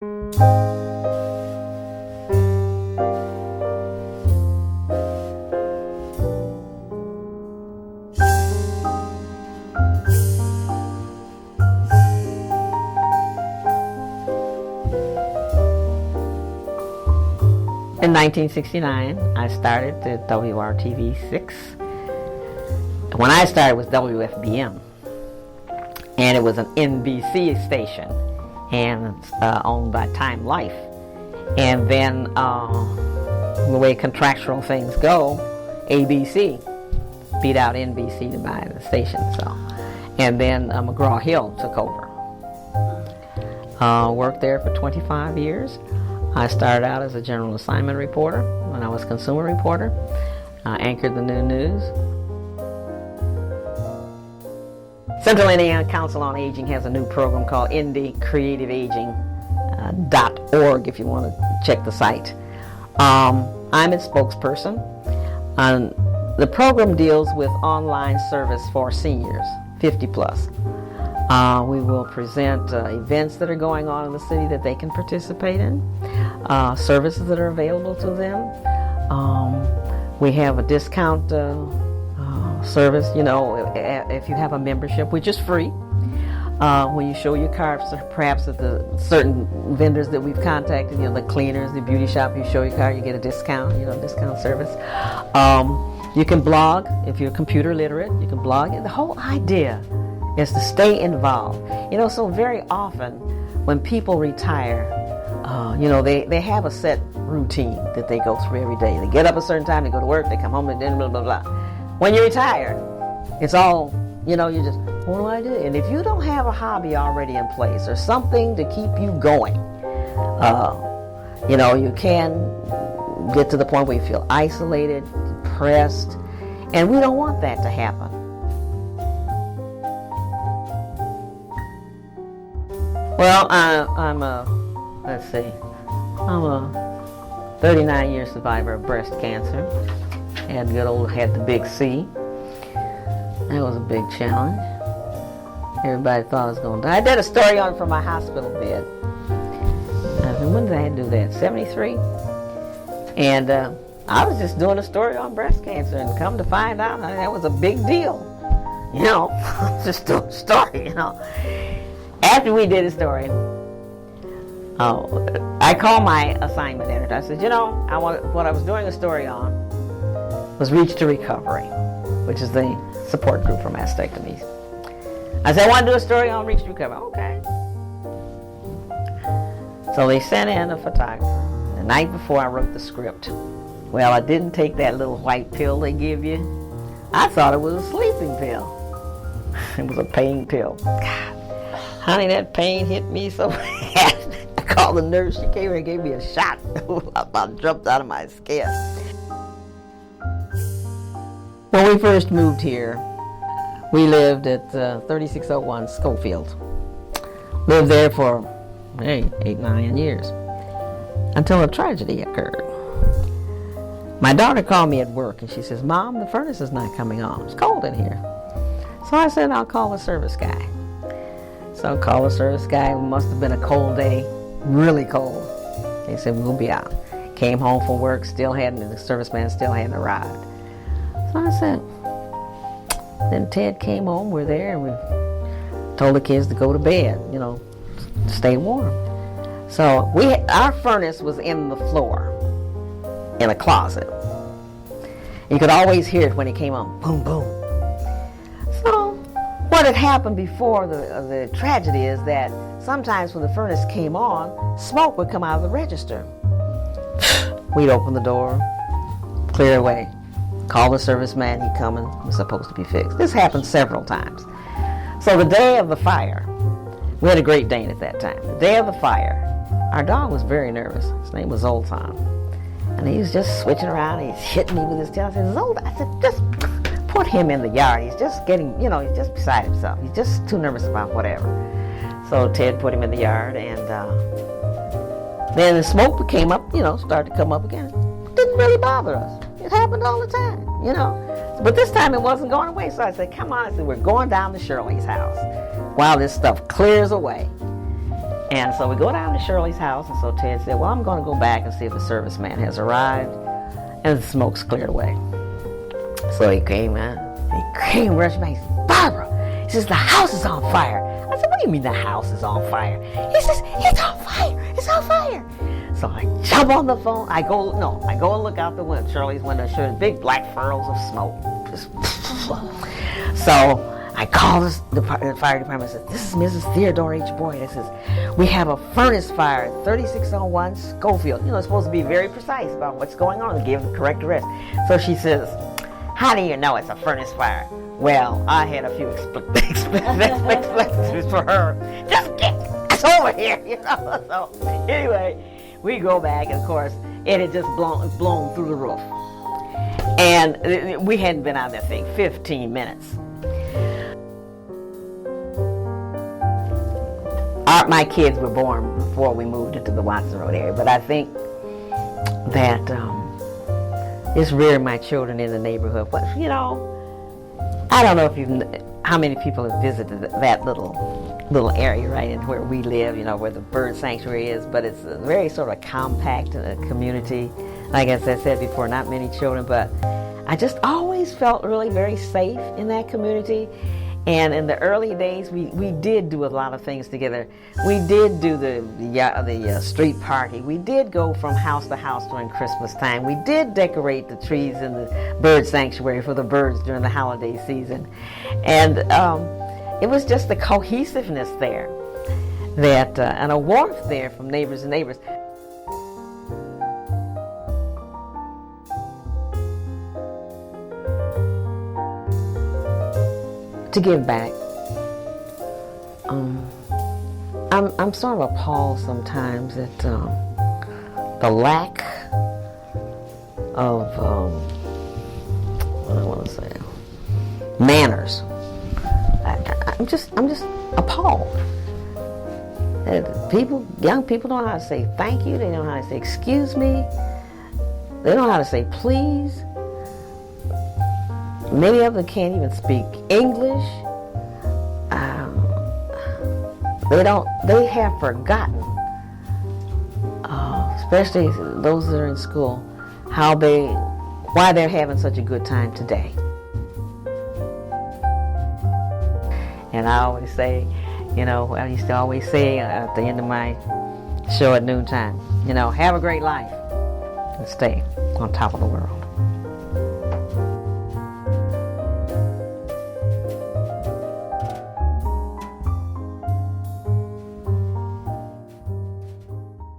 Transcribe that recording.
In 1969, I started the WRTV6. When I started, it was WFBM, and it was an NBC station, and it's owned by Time Life. And then, the way contractual things go, ABC beat out NBC to buy the station. So, and then McGraw-Hill took over. Worked there for 25 years. I started out as a general assignment reporter when I was consumer reporter. I anchored the new news. Central Indiana Council on Aging has a new program called IndyCreativeAging.org if you want to check the site. I'm its spokesperson. The program deals with online service for seniors, 50 plus. We will present events that are going on in the city that they can participate in, services that are available to them. We have a discount service, if you have a membership, which is free. When you show your card, perhaps at the certain vendors that we've contacted, the cleaners, the beauty shop, you show your card, you get a discount, discount service. You can blog if you're computer literate. You can blog. The whole idea is to stay involved. So very often when people retire, they have a set routine that they go through every day. They get up a certain time, they go to work, they come home, and then blah, blah, blah. When you retire, it's all, you just, what do I do? And if you don't have a hobby already in place or something to keep you going, you can get to the point where you feel isolated, depressed, and we don't want that to happen. Well, I'm a 39-year survivor of breast cancer. Had the big C. That was a big challenge. Everybody thought I was going to die. I did a story on it from my hospital bed. I said, when did I do that? 73? And I was just doing a story on breast cancer, and come to find out, that was a big deal. Just doing a story, After we did a story, I called my assignment editor. I said, what I was doing a story on was Reach to Recovery, which is the support group for mastectomies. I said, I want to do a story on Reach to Recovery. Okay. So they sent in a photographer. The night before I wrote the script. Well, I didn't take that little white pill they give you. I thought it was a sleeping pill. It was a pain pill. God. Honey, that pain hit me so bad. I called the nurse. She came and gave me a shot. I about jumped out of my skin. When we first moved here, we lived at 3601 Schofield. Lived there for 8-9 years until a tragedy occurred. My daughter called me at work and she says, Mom, the furnace is not coming on. It's cold in here. So I said, I'll call the service guy. So I called the service guy. It must have been a cold day, really cold. He said, we'll be out. Came home from work, the serviceman still hadn't arrived. So I said, then Ted came home, we're there, and we told the kids to go to bed, stay warm. So our furnace was in the floor, in a closet. You could always hear it when it came on, boom, boom. So what had happened before the tragedy is that sometimes when the furnace came on, smoke would come out of the register. We'd open the door, clear away, call the serviceman, he'd come and it was supposed to be fixed. This happened several times. So the day of the fire, we had a Great Dane at that time. The day of the fire, our dog was very nervous. His name was Zoltan. And he was just switching around, he's hitting me with his tail. I said, Zoltan, I said, just put him in the yard. He's just getting, he's just beside himself. He's just too nervous about whatever. So Ted put him in the yard, and then the smoke came up, started to come up again. It didn't really bother us. It happened all the time, But this time it wasn't going away. So I said, come on. I said, we're going down to Shirley's house while this stuff clears away. And so we go down to Shirley's house, and so Ted said, well, I'm going to go back and see if the serviceman has arrived, and the smoke's cleared away. So he came rushing back. He said, Barbara, he says, the house is on fire. I said, what do you mean the house is on fire? He says, it's on fire, it's on fire. So I jump on the phone. I go and look out the window, Shirley's window, sure, big black furrows of smoke. So I called the fire department and said, this is Mrs. Theodore H. Boyd. I says, we have a furnace fire at 3601 Schofield. It's supposed to be very precise about what's going on and give the correct address. So she says, how do you know it's a furnace fire? Well, I had a few explanations for her. Just get it's over here, So anyway, we go back, and of course, it had just blown through the roof. And we hadn't been on that thing 15 minutes. My kids were born before we moved into the Watson Road area, but I think that it's rearing my children in the neighborhood. But I don't know how many people have visited that little area right in where we live, where the bird sanctuary is. But it's a very sort of compact community. Like as I said before, not many children, but I just always felt really very safe in that community. And in the early days, we did do a lot of things together. We did do the street party. We did go from house to house during Christmas time. We did decorate the trees in the bird sanctuary for the birds during the holiday season. And it was just the cohesiveness there, and a warmth there from neighbors and neighbors. To give back, I'm sort of appalled sometimes at the lack of what I want to say, manners. I'm just appalled. Young people don't know how to say thank you. They don't know how to say excuse me. They don't know how to say please. Many of them can't even speak English. They have forgotten, especially those that are in school, why they're having such a good time today. And I always say, I used to always say at the end of my show at noontime, have a great life and stay on top of the world.